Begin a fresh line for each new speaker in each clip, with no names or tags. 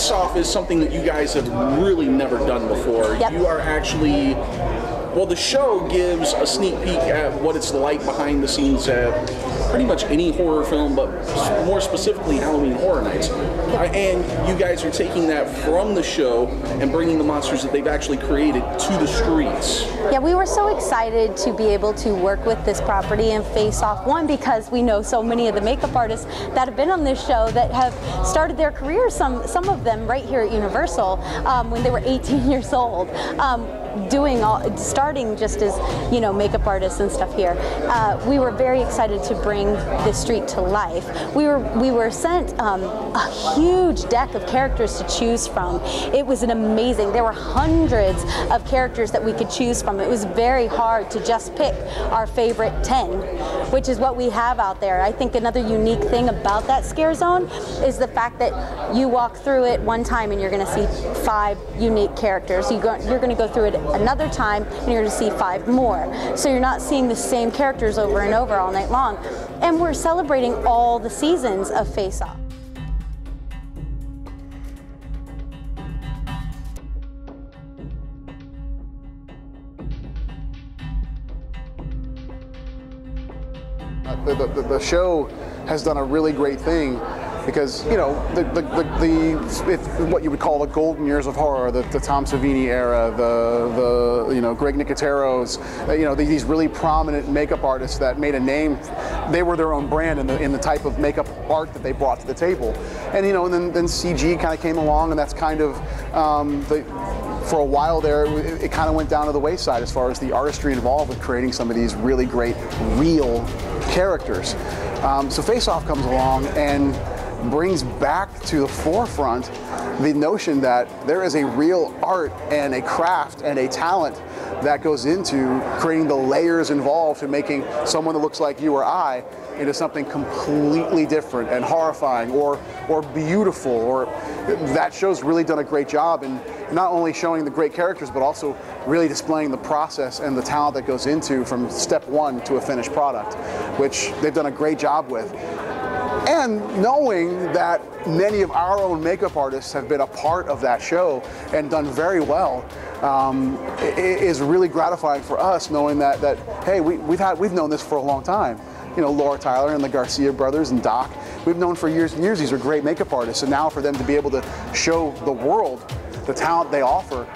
Face Off is something that you guys have really never done before.
Yep.
You are actually, well, the show gives a sneak peek at what it's like behind the scenes at pretty much any horror film, but more specifically Halloween Horror Nights. And you guys are taking that from the show and bringing the monsters that they've actually created to the streets.
Yeah, we were so excited to be able to work with this property and Face Off. One, because we know so many of the makeup artists that have been on this show that have started their careers, some of them right here at Universal, when they were 18 years old. Starting just as, you know, makeup artists and stuff here. We were very excited to bring the street to life. We were sent a huge deck of characters to choose from. It was an amazing, there were hundreds of characters that we could choose from. It was very hard to just pick our favorite 10, which is what we have out there. I think another unique thing about that scare zone is the fact that you walk through it one time and you're going to see 5 unique characters. You're going to go through it another time and you're going to see 5 more. So you're not seeing the same characters over and over all night long. And we're celebrating all the seasons of Face Off.
The show has done a really great thing because, you know, what you would call the golden years of horror, the Tom Savini era, the you know, Greg Nicotero's, you know, these really prominent makeup artists that made a name. They were their own brand in the type of makeup art that they brought to the table. And, you know, and then CG kind of came along, and that's kind of for a while there, it kind of went down to the wayside as far as the artistry involved with creating some of these really great real characters. So Face Off comes along and brings back to the forefront the notion that there is a real art and a craft and a talent that goes into creating the layers involved to making someone that looks like you or I into something completely different and horrifying or beautiful. Or that show's really done a great job in not only showing the great characters, but also really displaying the process and the talent that goes into from step 1 to a finished product, which they've done a great job with. And knowing that many of our own makeup artists have been a part of that show and done very well, is really gratifying for us, knowing that hey, we've known this for a long time. You know, Laura Tyler and the Garcia brothers and Doc, we've known for years and years these are great makeup artists, and now for them to be able to show the world the talent they offer,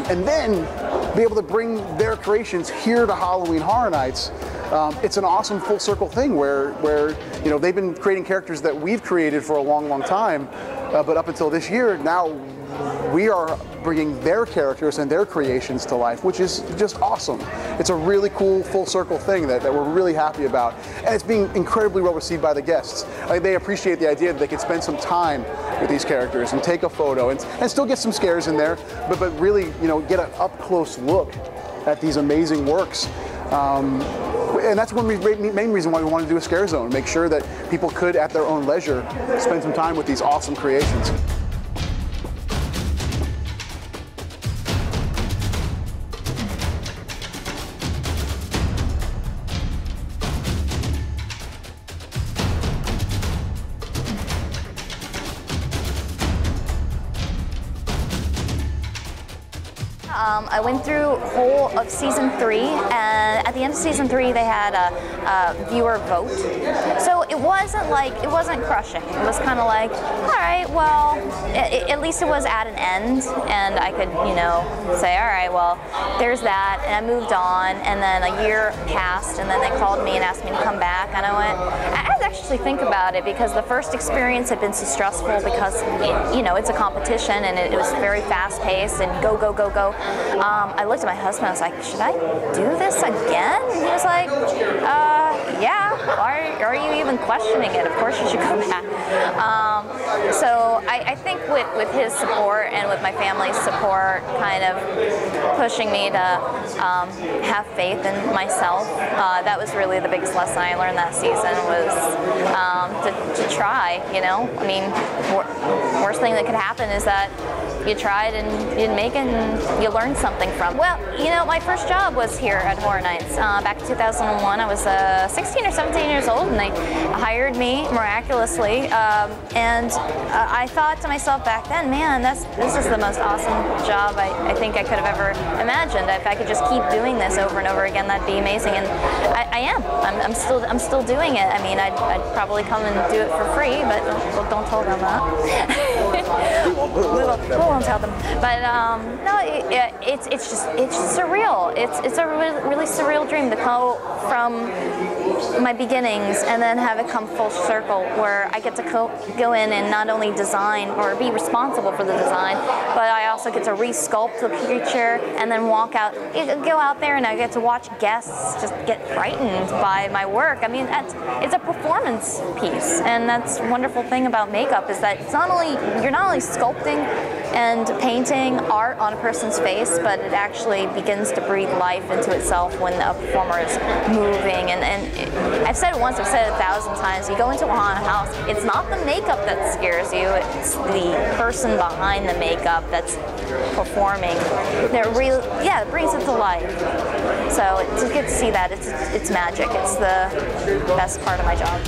and then be able to bring their creations here to Halloween Horror Nights. It's an awesome full circle thing where you know, they've been creating characters that we've created for a long time, but up until this year, now we are bringing their characters and their creations to life, which is just awesome. It's a really cool full circle thing that we're really happy about, and it's being incredibly well received by the guests. They appreciate the idea that they can spend some time with these characters and take a photo and still get some scares in there, but really, you know, get an up close look at these amazing works. And that's one main reason why we wanted to do a scare zone, make sure that people could, at their own leisure, spend some time with these awesome creations.
I went through whole of season 3, and at the end of season 3 they had a viewer vote. So it wasn't crushing. It was kind of like, all right, well, at least it was at an end, and I could, you know, say, all right, well, there's that, and I moved on, and then a year passed, and then they called me and asked me to come back, and I went, I had to actually think about it, because the first experience had been so stressful because, you know, it's a competition, and it was very fast-paced, and go, go, go, go. I looked at my husband, I was like, should I do this again? And he was like, yeah, why are you even questioning it? Of course you should go back. So I think with his support and with my family's support kind of pushing me to have faith in myself, that was really the biggest lesson I learned that season, was to try, you know. I mean, worst thing that could happen is that you tried and you didn't make it, and you learned something from it. Well, you know, my first job was here at Horror Nights. Back in 2001, I was 16 or 17 years old, and they hired me miraculously. And I thought to myself back then, man, this is the most awesome job I think I could have ever imagined. If I could just keep doing this over and over again, that'd be amazing. And I am. I'm still doing it. I mean, I'd probably come and do it for free, but don't tell them that. we won't tell them. But no, it's surreal. It's a really surreal dream to go from my beginnings and then have it come full circle, where I get to go in and not only design or be responsible for the design, but I also get to re-sculpt the creature and then go out there and I get to watch guests just get frightened by my work. I mean, it's a performance piece, and that's the wonderful thing about makeup is that you're not only sculpting and painting art on a person's face, but it actually begins to breathe life into itself when a performer is moving. And I've said it once, I've said it 1,000 times, you go into a haunted house, it's not the makeup that scares you, it's the person behind the makeup that's performing. It brings it to life. So to get to see that, it's magic. It's the best part of my job.